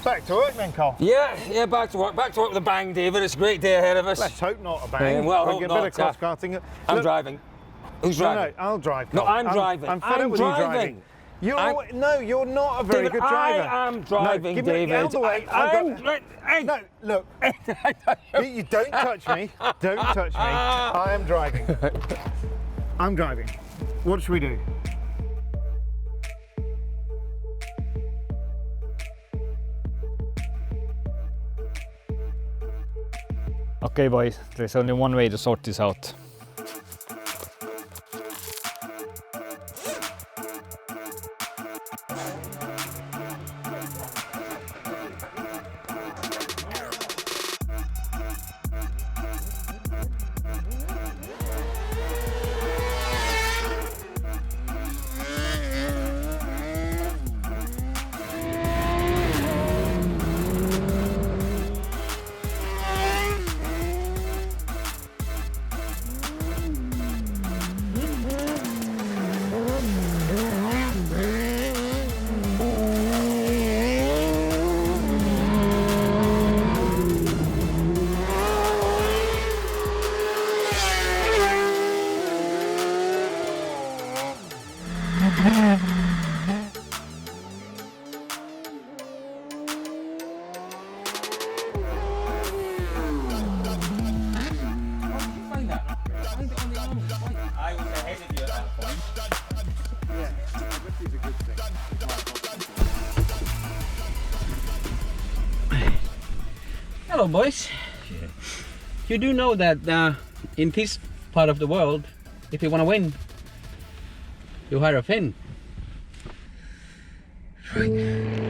Back to work then, Col. Yeah, back to work with a bang, David. It's a great day ahead of us. Let's hope not a bang. Well, We'll hope get a not, bit of cross-karting. I'm driving. Who's driving? No, I'll drive, No, Col. I'm driving. I'm fed up with you driving. No, you're not a very David, good driver. I am driving, no, David. Out of the way. No, look. You don't touch me. Don't touch me. I am driving. I'm driving. What should we do? Okay, boys, there's only one way to sort this out. Hello, boys. Yeah. You do know that in this part of the world, if you want to win, you hire a fin. Right.